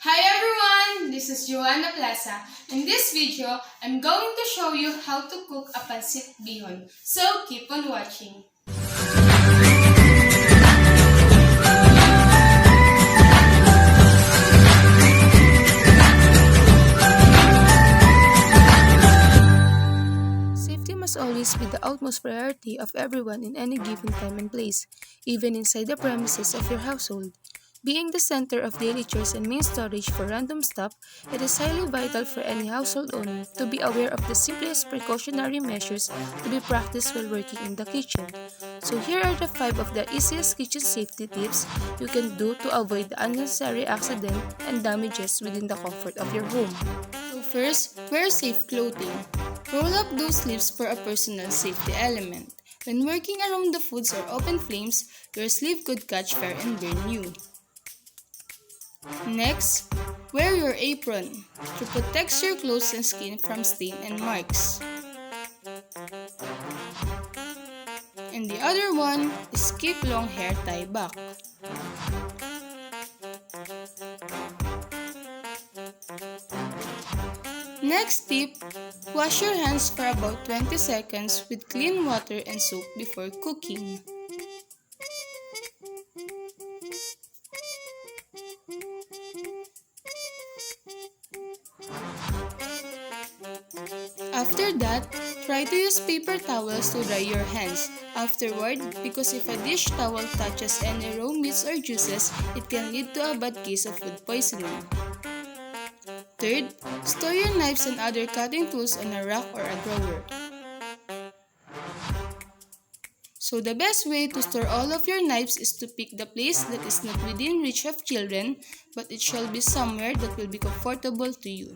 Hi everyone! This is Joana Plaza. In this video, I'm going to show you how to cook a pancit bihon. So keep on watching. Safety must always be the utmost priority of everyone in any given time and place, even inside the premises of your household. Being the center of daily chores and main storage for random stuff, it is highly vital for any household owner to be aware of the simplest precautionary measures to be practiced while working in the kitchen. So here are the 5 of the easiest kitchen safety tips you can do to avoid the unnecessary accident and damages within the comfort of your home. So first, wear safe clothing. Roll up those sleeves for a personal safety element. When working around the foods or open flames, your sleeve could catch fire and burn you. Next, wear your apron to protect your clothes and skin from stain and marks. And the other one is keep long hair tied back. Next tip, wash your hands for about 20 seconds with clean water and soap before cooking. After that, try to use paper towels to dry your hands afterward because if a dish towel touches any raw meats or juices, it can lead to a bad case of food poisoning. Third, store your knives and other cutting tools on a rack or a drawer. So the best way to store all of your knives is to pick the place that is not within reach of children, but it shall be somewhere that will be comfortable to you.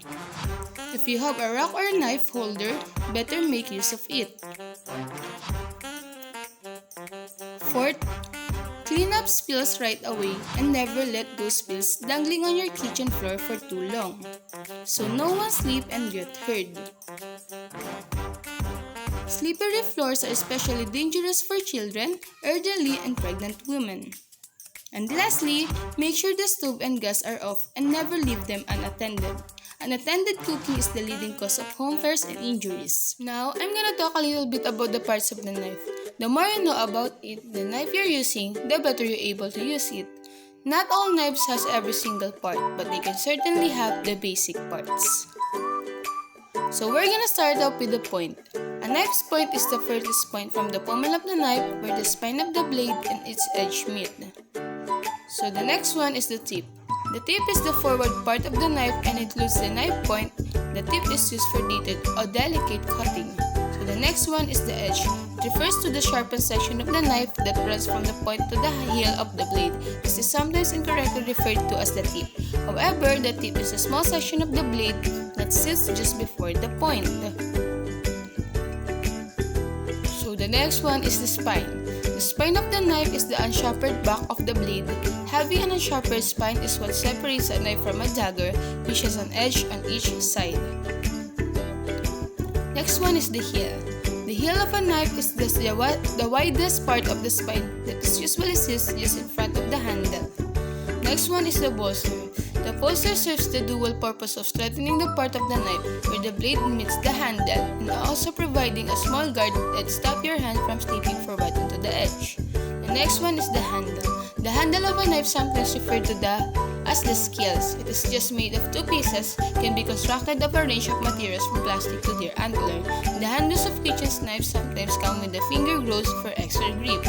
If you have a rack or a knife holder, better make use of it. Fourth, clean up spills right away and never let those spills dangling on your kitchen floor for too long, so no one sleep and get hurt. Slippery floors are especially dangerous for children, elderly, and pregnant women. And lastly, make sure the stove and gas are off and never leave them unattended. Unattended cooking is the leading cause of home fires and injuries. Now, I'm gonna talk a little bit about the parts of the knife. The more you know about it, the knife you're using, the better you're able to use it. Not all knives has every single part, but they can certainly have the basic parts. So we're gonna start off with the point. A knife's point is the furthest point from the pommel of the knife where the spine of the blade and its edge meet. So the next one is the tip. The tip is the forward part of the knife and includes the knife point. The tip is used for detailed or delicate cutting. So the next one is the edge. It refers to the sharpened section of the knife that runs from the point to the heel of the blade. This is sometimes incorrectly referred to as the tip. However, the tip is a small section of the blade that sits just before the point. So the next one is the spine. The spine of the knife is the unsharpened back of the blade. Having an unsharpened spine is what separates a knife from a dagger, which has an edge on each side. Next one is the heel. The heel of a knife is the widest part of the spine that is usually sits just in front of the handle. Next one is the bolster. The bolster serves the dual purpose of strengthening the part of the knife where the blade meets the handle and also providing a small guard that stops your hand from slipping forward into the edge. The next one is the handle. The handle of a knife, sometimes referred to as the scales. It is just made of 2 pieces, can be constructed of a range of materials from plastic to their antler. The handles of kitchen knives sometimes come with the finger grooves for extra grip.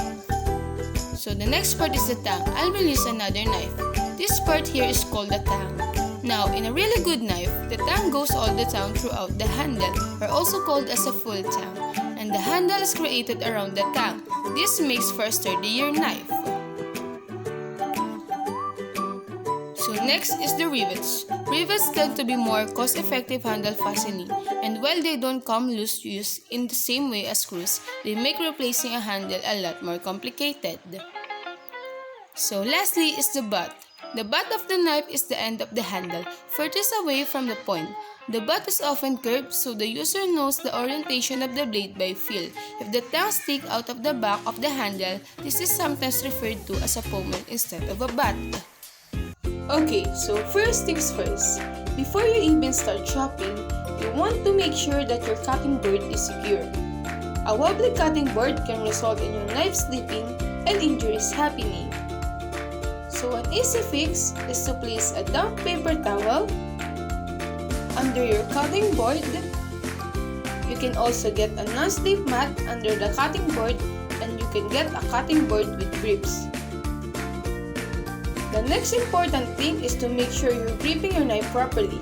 So the next part is the tang. I will use another knife. This part here is called the tang. Now, in a really good knife, the tang goes all the time throughout the handle, or also called as a full tang, and the handle is created around the tang. This makes for a sturdier knife. So next is the rivets. Rivets tend to be more cost-effective handle fastening, and while they don't come loose used in the same way as screws, they make replacing a handle a lot more complicated. So lastly is the butt. The butt of the knife is the end of the handle, furthest away from the point. The butt is often curved so the user knows the orientation of the blade by feel. If the tang sticks out of the back of the handle, this is sometimes referred to as a pommel instead of a butt. Okay, so first things first. Before you even start chopping, you want to make sure that your cutting board is secure. A wobbly cutting board can result in your knife slipping and injuries happening. So an easy fix is to place a damp paper towel under your cutting board. You can also get a non-slip mat under the cutting board, and you can get a cutting board with grips. The next important thing is to make sure you're gripping your knife properly.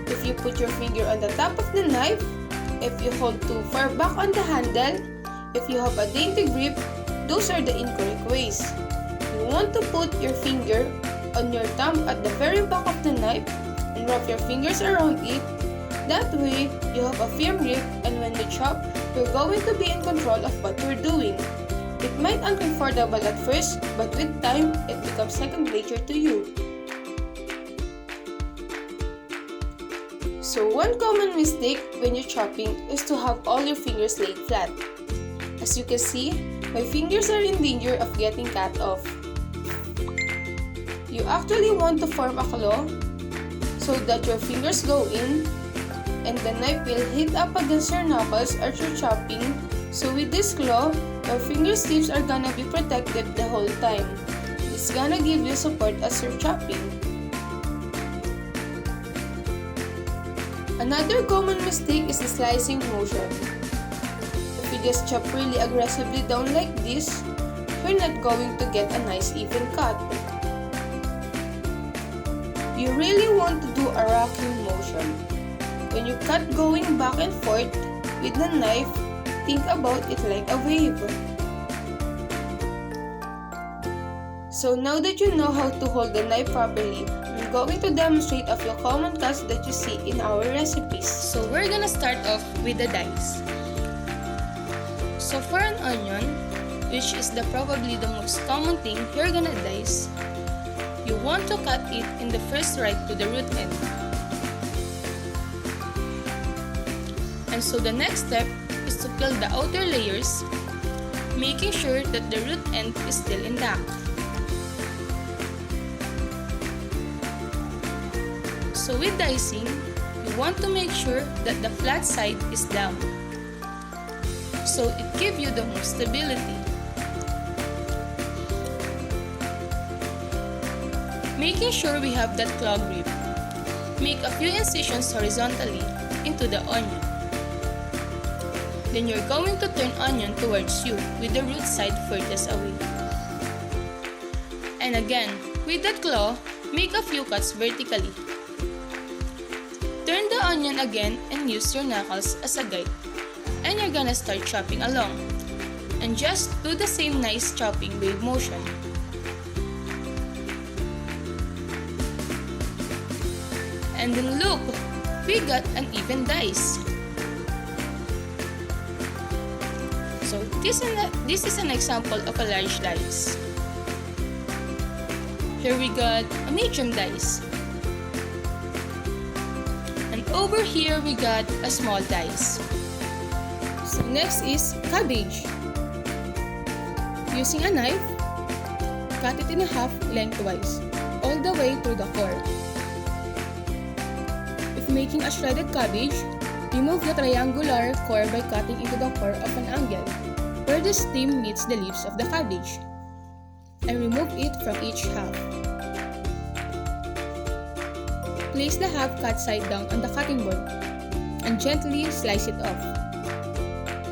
If you put your finger on the top of the knife, if you hold too far back on the handle, if you have a dainty grip, those are the incorrect ways. You want to put your finger on your thumb at the very back of the knife and wrap your fingers around it. That way, you have a firm grip, and when you chop, you're going to be in control of what you're doing. It might uncomfortable at first, but with time, it becomes second nature to you. So one common mistake when you're chopping is to have all your fingers laid flat. As you can see, my fingers are in danger of getting cut off. You actually want to form a claw so that your fingers go in and the knife will hit up against your knuckles as you're chopping. So with this claw, your fingertips are gonna be protected the whole time. It's gonna give you support as you're chopping. Another common mistake is the slicing motion. If you just chop really aggressively down like this, you're not going to get a nice even cut. You really want to do a rocking motion. When you cut going back and forth with the knife, think about it like a wave. So now that you know how to hold the knife properly, I'm going to demonstrate a few common cuts that you see in our recipes. So we're gonna start off with the dice. So for an onion, which is probably the most common thing you're gonna dice, you want to cut it in the first right to the root end. And so the next step is to peel the outer layers, making sure that the root end is still intact. So with dicing, you want to make sure that the flat side is down, so it gives you the most stability. Making sure we have that claw grip, make a few incisions horizontally into the onion. Then you're going to turn onion towards you with the root side furthest away. And again, with that claw, make a few cuts vertically. Turn the onion again and use your knuckles as a guide. And you're gonna start chopping along. And just do the same nice chopping wave motion. And then look, we got an even dice. So this is an example of a large dice. Here we got a medium dice. And over here we got a small dice. So next is cabbage. Using a knife, cut it in half lengthwise, all the way through the core. If making a shredded cabbage, remove the triangular core by cutting into the core of an angle, where the stem meets the leaves of the cabbage, and remove it from each half. Place the half cut side down on the cutting board, and gently slice it off.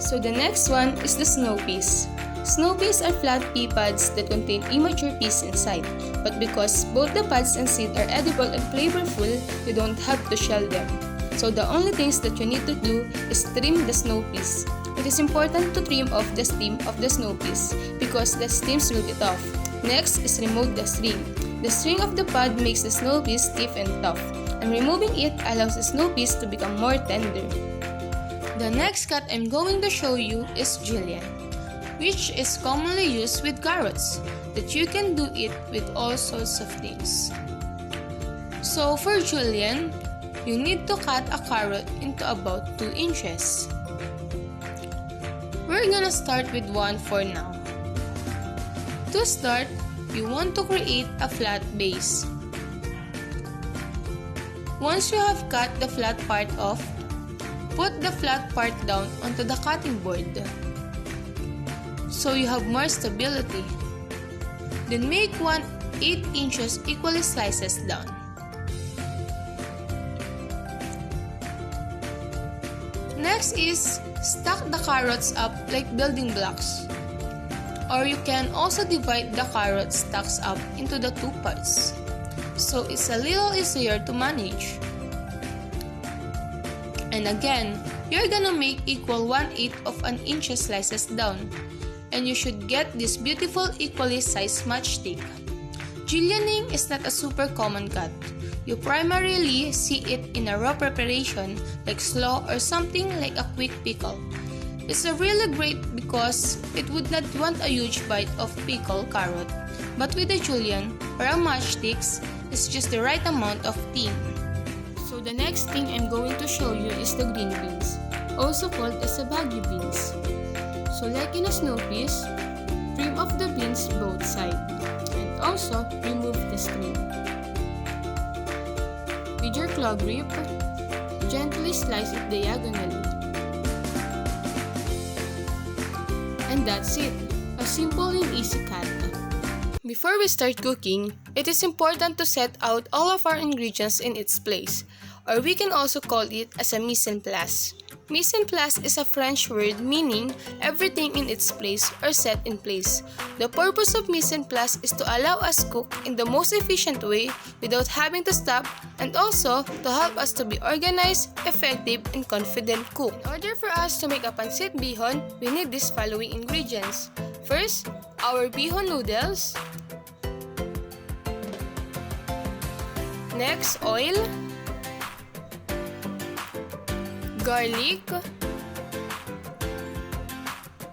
So the next one is the snow peas. Snow peas are flat pea pods that contain immature peas inside, but because both the pods and seed are edible and flavorful, you don't have to shell them. So the only things that you need to do is trim the snow peas. It is important to trim off the stem of the snow peas because the stems will get off. Next is remove the string. The string of the pod makes the snow peas stiff and tough, and removing it allows the snow peas to become more tender. The next cut I'm going to show you is Julienne, which is commonly used with carrots, that you can do it with all sorts of things. So for Julienne, you need to cut a carrot into about 2 inches. We're gonna start with one for now. To start, you want to create a flat base. Once you have cut the flat part off, put the flat part down onto the cutting board so you have more stability. Then make 1/8 inches equally slices down. Next is stack the carrots up like building blocks. Or you can also divide the carrot stacks up into the two parts, so it's a little easier to manage. And again, you're gonna make equal 1/8 of an inch slices down, and you should get this beautiful equally sized matchstick. Julienning is not a super common cut. You primarily see it in a raw preparation like slaw or something like a quick pickle. It's a really great because it would not want a huge bite of pickled carrot, but with a julienne or a matchsticks, it's just the right amount of thin. So the next thing I'm going to show you is the green beans, also called as a bagu beans. So like in a snow peas, trim off the beans both sides, and also remove the skin. With your claw grip, gently slice it diagonally. And that's it, a simple and easy cut. Before we start cooking, it is important to set out all of our ingredients in its place, or we can also call it as a mise en place. Mise en place is a French word meaning everything in its place or set in place. The purpose of mise en place is to allow us cook in the most efficient way without having to stop, and also to help us to be organized, effective, and confident cook. In order for us to make a pancit bihon, we need these following ingredients. First, our bihon noodles. Next, oil, garlic,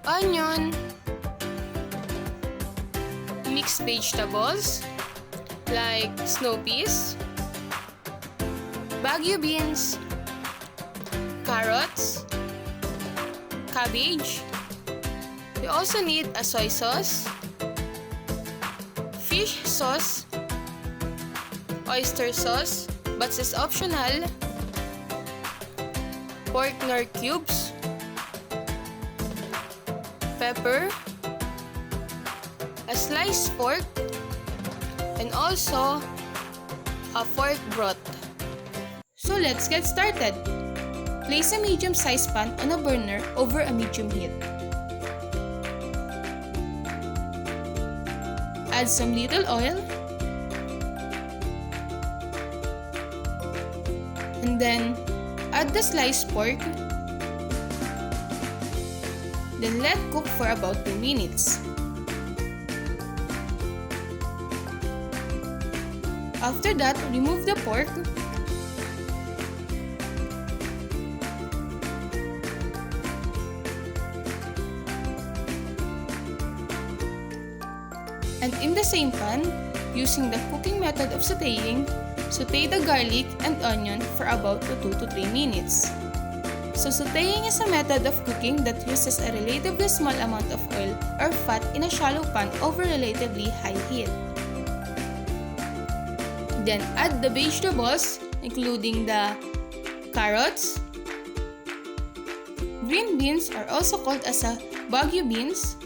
onion, mixed vegetables like snow peas, bagu beans, carrots, cabbage. We also need a soy sauce, fish sauce, oyster sauce, but it's optional, pork nor cubes, pepper, a sliced pork, and also a pork broth. So let's get started. Place a medium-sized pan on a burner over a medium heat. Add some little oil, and then add the sliced pork. Then let cook for about 2 minutes. After that, remove the pork. And in the same pan, using the cooking method of sautéing, sauté the garlic and onion for about 2 to 3 minutes. So sautéing is a method of cooking that uses a relatively small amount of oil or fat in a shallow pan over relatively high heat. Then add the vegetables, including the carrots. Green beans are also called as a bagu beans,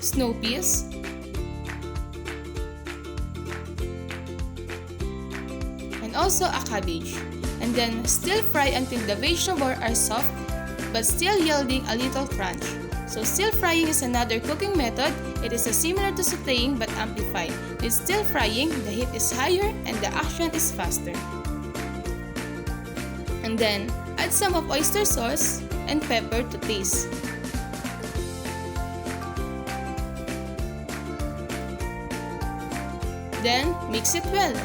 snow peas, and also a cabbage. And then stir fry until the vegetables are soft but still yielding a little crunch. So stir frying is another cooking method. It is similar to sautéing but amplified. With stir frying, the heat is higher and the action is faster. And then add some of oyster sauce and pepper to taste. Then mix it well.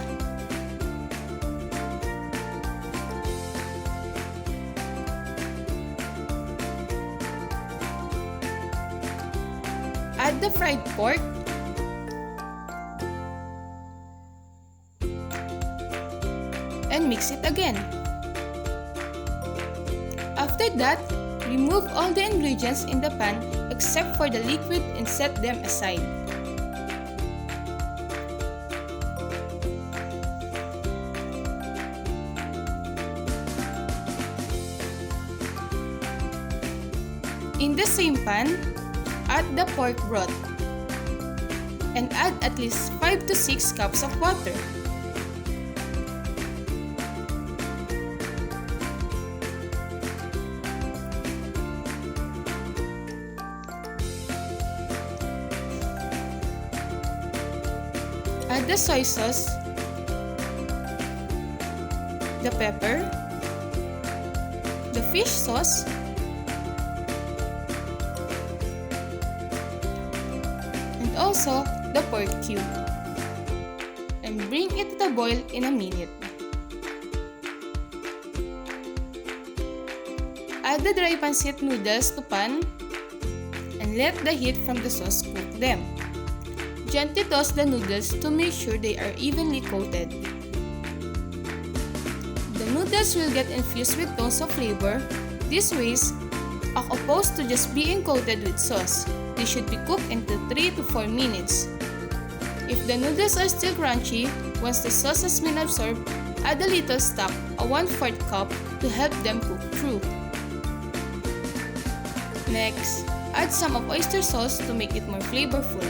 Add the fried pork, and mix it again. After that, remove all the ingredients in the pan except for the liquid and set them aside. In the same pan, add the pork broth and add at least 5 to 6 cups of water. Add the soy sauce, the pepper, the fish sauce, and also the pork cube, and bring it to the boil in a minute. Add the dry pancit noodles to pan and let the heat from the sauce cook them. Gently toss the noodles to make sure they are evenly coated. The noodles will get infused with tons of flavor. This ways, as opposed to just being coated with sauce, they should be cooked into 3 to 4 minutes. If the noodles are still crunchy, once the sauce has been absorbed, add a little stock, a 1/4 cup, to help them cook through. Next, add some of oyster sauce to make it more flavorful.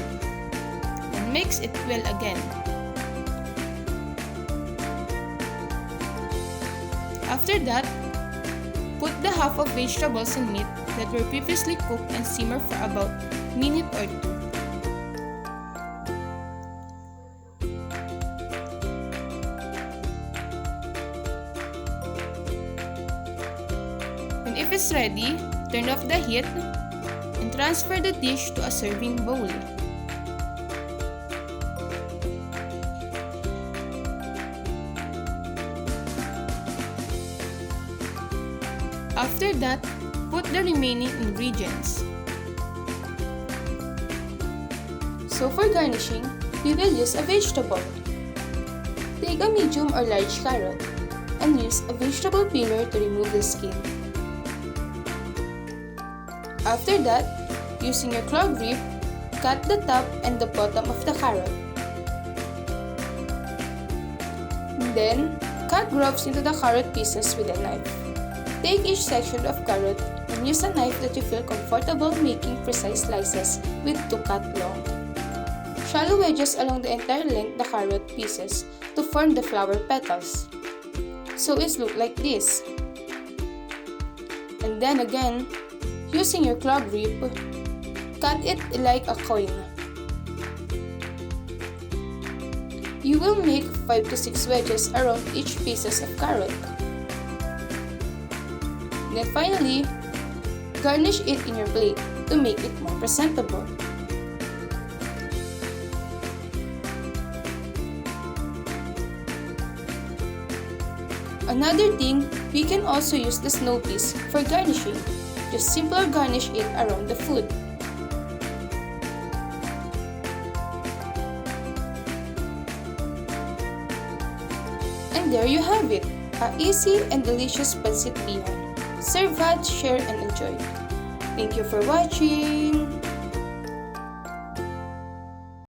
And mix it well again. After that, put the half of vegetables and meat that were previously cooked and simmer for about a minute or 2. And if it's ready, turn off the heat and transfer the dish to a serving bowl. After that, put the remaining ingredients. So for garnishing, we will use a vegetable. Take a medium or large carrot and use a vegetable peeler to remove the skin. After that, using your claw grip, cut the top and the bottom of the carrot. Then, cut grooves into the carrot pieces with a knife. Take each section of carrot and use a knife that you feel comfortable making precise slices with to cut long. Shallow wedges along the entire length the carrot pieces to form the flower petals. So it looks like this. And then again, using your claw grip, cut it like a coin. You will make 5 to 6 wedges around each pieces of carrot. Then finally, garnish it in your plate to make it more presentable. Another thing, we can also use the snow peas for garnishing. Just simply garnish it around the food. And there you have it, a easy and delicious pancit bihon. Serve hot, share, and enjoy. Thank you for watching!